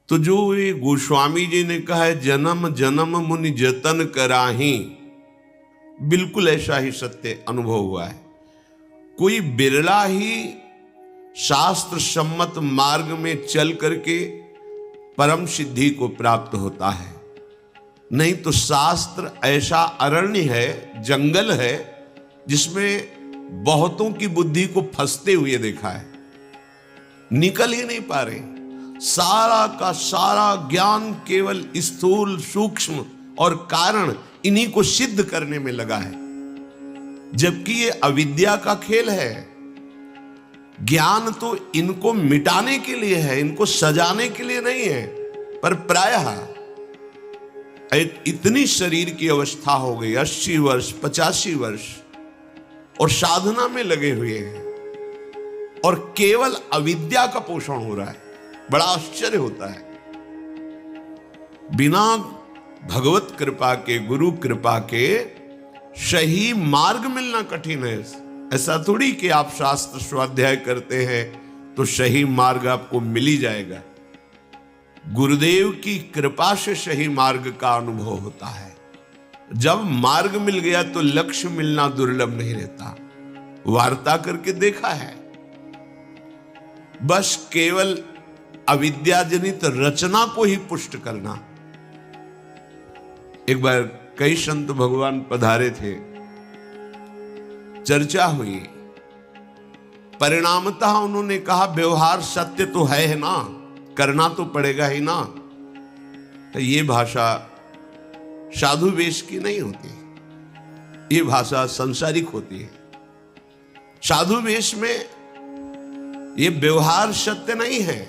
तो जो ये गोस्वामी जी ने कहा है जन्म जन्म मुनि जतन कराही, बिल्कुल ऐसा ही सत्य अनुभव हुआ है। कोई बिरला ही शास्त्र सम्मत मार्ग में चल करके परम सिद्धि को प्राप्त होता है, नहीं तो शास्त्र ऐसा अरण्य है, जंगल है, जिसमें बहुतों की बुद्धि को फंसते हुए देखा है, निकल ही नहीं पा रहे। सारा का सारा ज्ञान केवल स्थूल सूक्ष्म और कारण इन्हीं को सिद्ध करने में लगा है, जबकि ये अविद्या का खेल है। ज्ञान तो इनको मिटाने के लिए है, इनको सजाने के लिए नहीं है। पर प्रायः इतनी शरीर की अवस्था हो गई, 80 वर्ष 85 वर्ष, और साधना में लगे हुए हैं, और केवल अविद्या का पोषण हो रहा है। बड़ा आश्चर्य होता है। बिना भगवत कृपा के, गुरु कृपा के सही मार्ग मिलना कठिन है। ऐसा थोड़ी कि आप शास्त्र स्वाध्याय करते हैं तो सही मार्ग आपको मिल ही जाएगा। गुरुदेव की कृपा से सही मार्ग का अनुभव होता है। जब मार्ग मिल गया तो लक्ष्य मिलना दुर्लभ नहीं रहता। वार्ता करके देखा है। बस केवल अविद्याजनित रचना को ही पुष्ट करना। एक बार कई संत भगवान पधारे थे, चर्चा हुई, परिणामतः उन्होंने कहा व्यवहार सत्य तो है ना, करना तो पड़ेगा ही ना। तो ये भाषा साधु वेश की नहीं होती, ये भाषा संसारिक होती है। साधु वेश में ये व्यवहार सत्य नहीं है,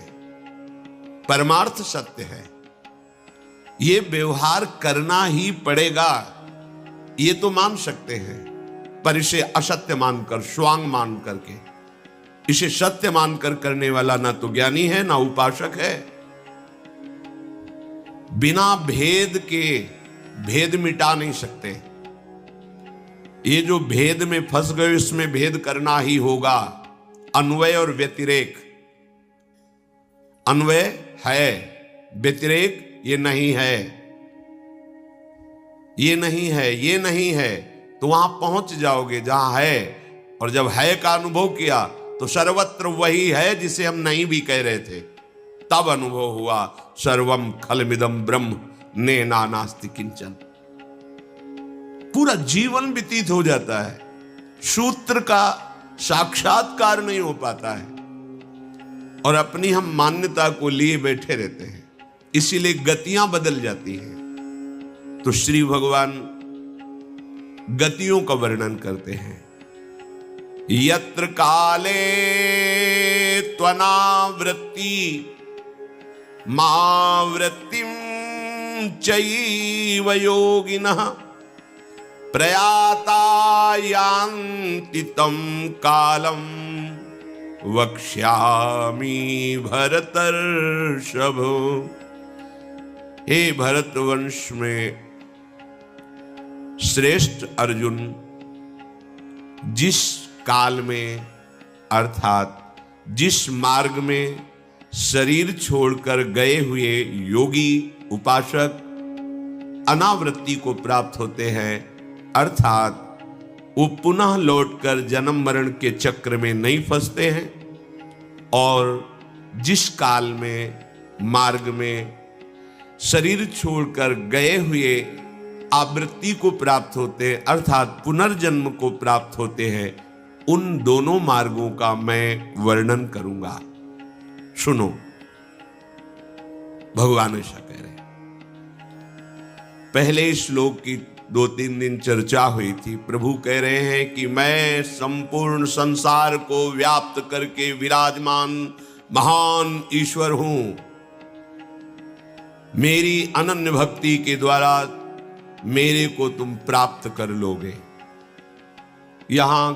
परमार्थ सत्य है। ये व्यवहार करना ही पड़ेगा, ये तो मान सकते हैं, पर इसे असत्य मानकर, स्वांग मान करके, इसे सत्य मानकर करने वाला ना तो ज्ञानी है ना उपासक है। बिना भेद के भेद मिटा नहीं सकते। ये जो भेद में फंस गए, इसमें भेद करना ही होगा। अन्वय और व्यतिरेक, अन्वय है, व्यतिरेक ये नहीं है, ये नहीं है, ये नहीं है, तो वहां पहुंच जाओगे जहां है। और जब है का अनुभव किया तो सर्वत्र वही है जिसे हम नहीं भी कह रहे थे। तब अनुभव हुआ सर्वम खलमिदम ब्रह्म ने नास्ति किंचन। पूरा जीवन व्यतीत हो जाता है, सूत्र का साक्षात्कार नहीं हो पाता है, और अपनी हम मान्यता को लिए बैठे रहते हैं, इसीलिए गतियां बदल जाती हैं। तो श्री भगवान गतियों का वर्णन करते हैं। यत्र काले त्वनावृत्ति मावृत्तिं चैव योगिनः प्रयाता यान्ति तं कालं वक्ष्यामि भरतर्षभ। हे भरतवंश में श्रेष्ठ अर्जुन, जिस काल में अर्थात जिस मार्ग में शरीर छोड़कर गए हुए योगी उपासक अनावृत्ति को प्राप्त होते हैं, अर्थात वो पुनः लौटकर जन्म मरण के चक्र में नहीं फंसते हैं, और जिस काल में मार्ग में शरीर छोड़कर गए हुए आवृत्ति को प्राप्त होते हैं, अर्थात पुनर्जन्म को प्राप्त होते हैं, उन दोनों मार्गों का मैं वर्णन करूंगा। सुनो, भगवान ऐसा कह रहे हैं। पहले श्लोक की 2-3 दिन चर्चा हुई थी। प्रभु कह रहे हैं कि मैं संपूर्ण संसार को व्याप्त करके विराजमान महान ईश्वर हूं। मेरी अनन्य भक्ति के द्वारा मेरे को तुम प्राप्त कर लोगे। यहां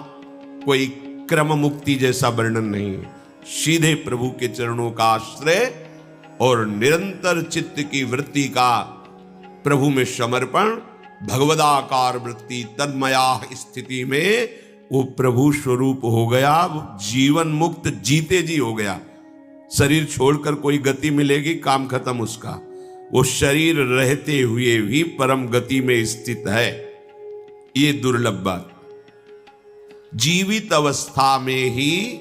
कोई क्रम मुक्ति जैसा वर्णन नहीं है, सीधे प्रभु के चरणों का आश्रय और निरंतर चित्त की वृत्ति का प्रभु में समर्पण, भगवदाकार वृत्ति तन्मया स्थिति में वो प्रभु स्वरूप हो गया, जीवन मुक्त जीते जी हो गया। शरीर छोड़कर कोई गति मिलेगी, काम खत्म उसका। वो शरीर रहते हुए भी परम गति में स्थित है, ये दुर्लभ बात। जीवित अवस्था में ही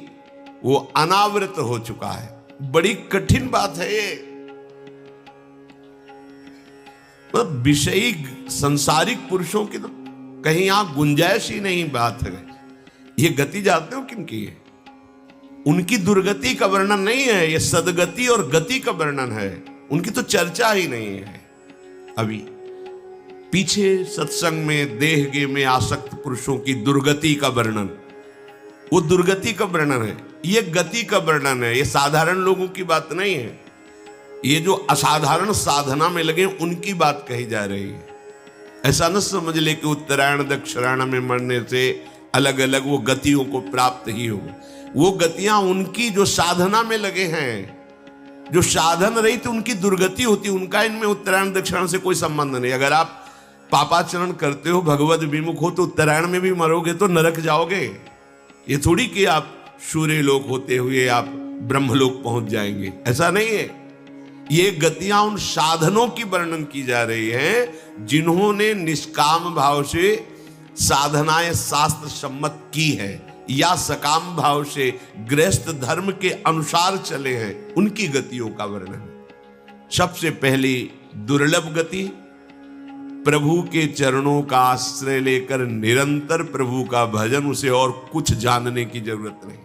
वो अनावृत हो चुका है, बड़ी कठिन बात है ये। विषयी सांसारिक पुरुषों की तो कहीं यहां गुंजाइश ही नहीं बात है। ये गति जानते हो किनकी है? उनकी दुर्गति का वर्णन नहीं है, ये सदगति और गति का वर्णन है। उनकी तो चर्चा ही नहीं है। अभी पीछे सत्संग में देह में आसक्त पुरुषों की दुर्गति का वर्णन, वो दुर्गति का वर्णन है, ये गति का वर्णन है। ये साधारण लोगों की बात नहीं है, ये जो असाधारण साधना में लगे उनकी बात कही जा रही है। ऐसा न समझ ले कि उत्तरायण दक्षिणायण में मरने से अलग अलग वो गतियों को प्राप्त ही होगा। वो गतियां उनकी जो साधना में लगे हैं, जो साधन रही थी उनकी दुर्गति होती, उनका इनमें उत्तरायण दक्षिणायन से कोई संबंध नहीं। अगर आप पापाचरण करते हो, भगवत विमुख हो, तो उत्तरायण में भी मरोगे तो नरक जाओगे। ये थोड़ी कि आप सूर्य लोक होते हुए आप ब्रह्मलोक पहुंच जाएंगे, ऐसा नहीं है। ये गतियां उन साधनों की वर्णन की जा रही है जिन्होंने निष्काम भाव से साधनाएं शास्त्र सम्मत की है या सकाम भाव से गृहस्थ धर्म के अनुसार चले हैं, उनकी गतियों का वर्णन। सबसे पहली दुर्लभ गति, प्रभु के चरणों का आश्रय लेकर निरंतर प्रभु का भजन, उसे और कुछ जानने की जरूरत नहीं।